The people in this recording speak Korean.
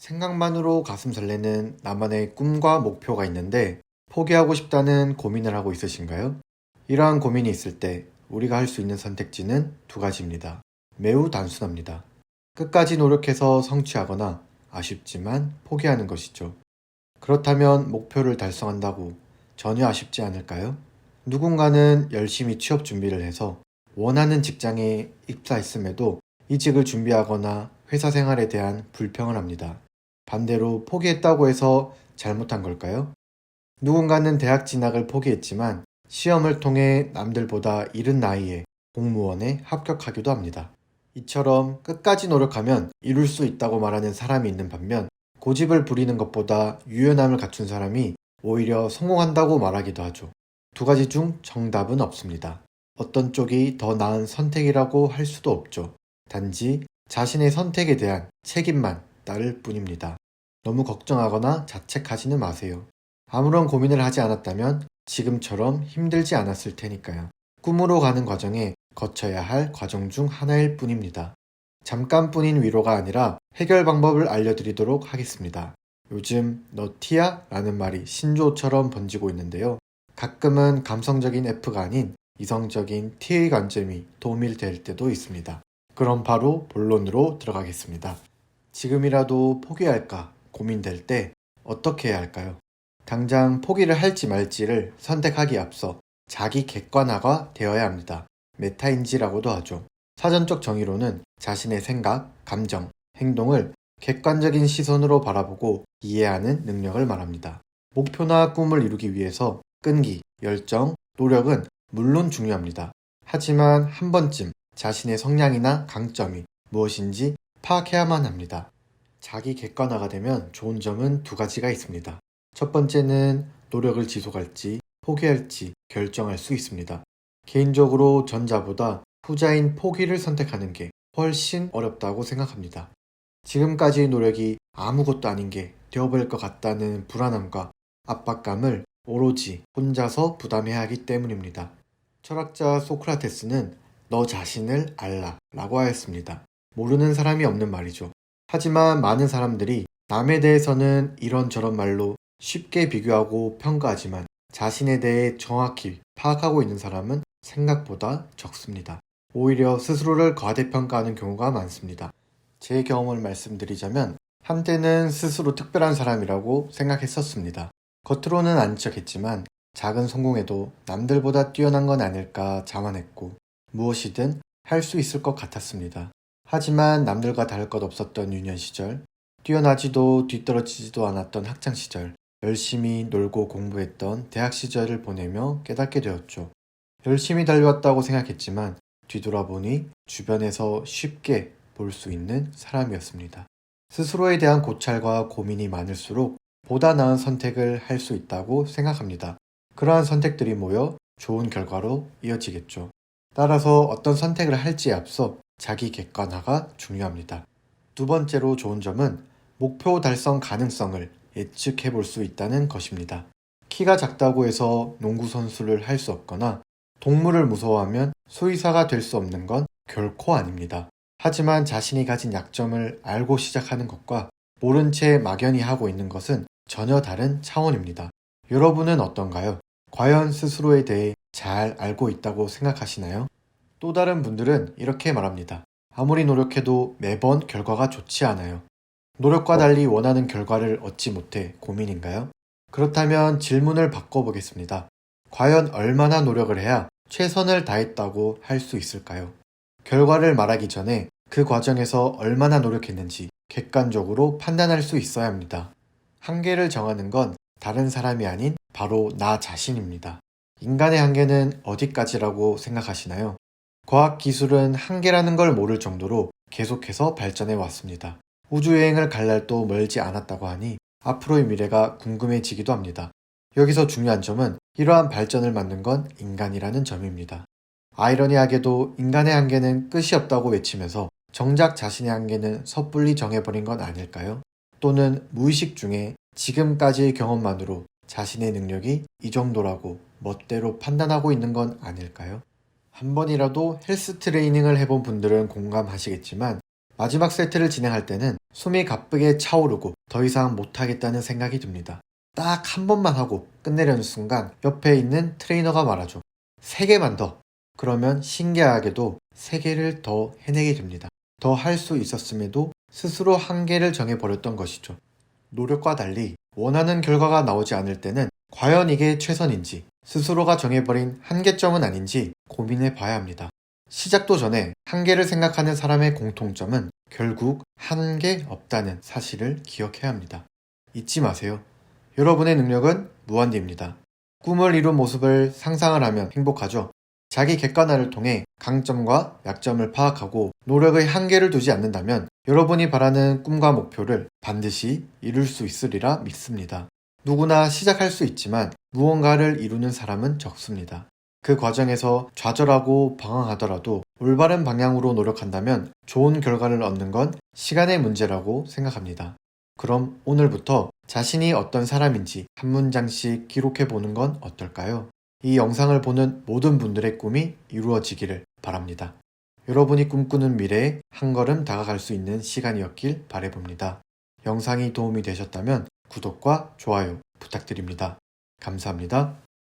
생각만으로 가슴 설레는 나만의 꿈과 목표가 있는데 포기하고 싶다는 고민을 하고 있으신가요? 이러한 고민이 있을 때 우리가 할 수 있는 선택지는 두 가지입니다. 매우 단순합니다. 끝까지 노력해서 성취하거나 아쉽지만 포기하는 것이죠. 그렇다면 목표를 달성한다고 전혀 아쉽지 않을까요? 누군가는 열심히 취업 준비를 해서 원하는 직장에 입사했음에도 이직을 준비하거나 회사 생활에 대한 불평을 합니다. 반대로 포기했다고 해서 잘못한 걸까요? 누군가는 대학 진학을 포기했지만 시험을 통해 남들보다 이른 나이에 공무원에 합격하기도 합니다. 이처럼 끝까지 노력하면 이룰 수 있다고 말하는 사람이 있는 반면 고집을 부리는 것보다 유연함을 갖춘 사람이 오히려 성공한다고 말하기도 하죠. 두 가지 중 정답은 없습니다. 어떤 쪽이 더 나은 선택이라고 할 수도 없죠. 단지 자신의 선택에 대한 책임만 따를 뿐입니다. 너무 걱정하거나 자책하지는 마세요. 아무런 고민을 하지 않았다면 지금처럼 힘들지 않았을 테니까요. 꿈으로 가는 과정에 거쳐야 할 과정 중 하나일 뿐입니다. 잠깐뿐인 위로가 아니라 해결 방법을 알려드리도록 하겠습니다. 요즘 너 T야? 라는 말이 신조어처럼 번지고 있는데요. 가끔은 감성적인 F가 아닌 이성적인 T의 관점이 도움이 될 때도 있습니다. 그럼 바로 본론으로 들어가겠습니다. 지금이라도 포기할까 고민될 때 어떻게 해야 할까요? 당장 포기를 할지 말지를 선택하기에 앞서 자기 객관화가 되어야 합니다. 메타인지라고도 하죠. 사전적 정의로는 자신의 생각, 감정, 행동을 객관적인 시선으로 바라보고 이해하는 능력을 말합니다. 목표나 꿈을 이루기 위해서 끈기, 열정, 노력은 물론 중요합니다. 하지만 한 번쯤 자신의 성향이나 강점이 무엇인지 파악해야만 합니다. 자기 객관화가 되면 좋은 점은 두 가지가 있습니다. 첫 번째는 노력을 지속할지 포기할지 결정할 수 있습니다. 개인적으로 전자보다 후자인 포기를 선택하는 게 훨씬 어렵다고 생각합니다. 지금까지의 노력이 아무것도 아닌 게 되어버릴 것 같다는 불안함과 압박감을 오로지 혼자서 부담해야 하기 때문입니다. 철학자 소크라테스는 너 자신을 알라 라고 하였습니다. 모르는 사람이 없는 말이죠. 하지만 많은 사람들이 남에 대해서는 이런저런 말로 쉽게 비교하고 평가하지만 자신에 대해 정확히 파악하고 있는 사람은 생각보다 적습니다. 오히려 스스로를 과대평가하는 경우가 많습니다. 제 경험을 말씀드리자면 한때는 스스로 특별한 사람이라고 생각했었습니다. 겉으로는 아닌 척했지만 작은 성공에도 남들보다 뛰어난 건 아닐까 자만했고 무엇이든 할 수 있을 것 같았습니다. 하지만 남들과 다를 것 없었던 유년 시절, 뛰어나지도 뒤떨어지지도 않았던 학창 시절, 열심히 놀고 공부했던 대학 시절을 보내며 깨닫게 되었죠. 열심히 달려왔다고 생각했지만 뒤돌아보니 주변에서 쉽게 볼 수 있는 사람이었습니다. 스스로에 대한 고찰과 고민이 많을수록 보다 나은 선택을 할 수 있다고 생각합니다. 그러한 선택들이 모여 좋은 결과로 이어지겠죠. 따라서 어떤 선택을 할지에 앞서 자기 객관화가 중요합니다. 두 번째로 좋은 점은 목표 달성 가능성을 예측해 볼 수 있다는 것입니다. 키가 작다고 해서 농구 선수를 할 수 없거나 동물을 무서워하면 수의사가 될 수 없는 건 결코 아닙니다. 하지만 자신이 가진 약점을 알고 시작하는 것과 모른 채 막연히 하고 있는 것은 전혀 다른 차원입니다. 여러분은 어떤가요? 과연 스스로에 대해 잘 알고 있다고 생각하시나요? 또 다른 분들은 이렇게 말합니다. 아무리 노력해도 매번 결과가 좋지 않아요. 노력과 달리 원하는 결과를 얻지 못해 고민인가요? 그렇다면 질문을 바꿔보겠습니다. 과연 얼마나 노력을 해야 최선을 다했다고 할 수 있을까요? 결과를 말하기 전에 그 과정에서 얼마나 노력했는지 객관적으로 판단할 수 있어야 합니다. 한계를 정하는 건 다른 사람이 아닌 바로 나 자신입니다. 인간의 한계는 어디까지라고 생각하시나요? 과학기술은 한계라는 걸 모를 정도로 계속해서 발전해 왔습니다. 우주여행을 갈 날도 멀지 않았다고 하니 앞으로의 미래가 궁금해지기도 합니다. 여기서 중요한 점은 이러한 발전을 만든 건 인간이라는 점입니다. 아이러니하게도 인간의 한계는 끝이 없다고 외치면서 정작 자신의 한계는 섣불리 정해버린 건 아닐까요? 또는 무의식 중에 지금까지의 경험만으로 자신의 능력이 이 정도라고 멋대로 판단하고 있는 건 아닐까요? 한 번이라도 헬스 트레이닝을 해본 분들은 공감하시겠지만 마지막 세트를 진행할 때는 숨이 가쁘게 차오르고 더 이상 못하겠다는 생각이 듭니다. 딱 한 번만 하고 끝내려는 순간 옆에 있는 트레이너가 말하죠. 3개만 더. 그러면 신기하게도 3개를 더 해내게 됩니다. 더 할 수 있었음에도 스스로 한계를 정해버렸던 것이죠. 노력과 달리 원하는 결과가 나오지 않을 때는 과연 이게 최선인지 스스로가 정해버린 한계점은 아닌지 고민해 봐야 합니다. 시작도 전에 한계를 생각하는 사람의 공통점은 결국 한계 없다는 사실을 기억해야 합니다. 잊지 마세요. 여러분의 능력은 무한대입니다. 꿈을 이룬 모습을 상상을 하면 행복하죠. 자기 객관화를 통해 강점과 약점을 파악하고 노력의 한계를 두지 않는다면 여러분이 바라는 꿈과 목표를 반드시 이룰 수 있으리라 믿습니다. 누구나 시작할 수 있지만 무언가를 이루는 사람은 적습니다. 그 과정에서 좌절하고 방황하더라도 올바른 방향으로 노력한다면 좋은 결과를 얻는 건 시간의 문제라고 생각합니다. 그럼 오늘부터 자신이 어떤 사람인지 한 문장씩 기록해 보는 건 어떨까요? 이 영상을 보는 모든 분들의 꿈이 이루어지기를 바랍니다. 여러분이 꿈꾸는 미래에 한 걸음 다가갈 수 있는 시간이었길 바라봅니다. 영상이 도움이 되셨다면 구독과 좋아요 부탁드립니다. 감사합니다.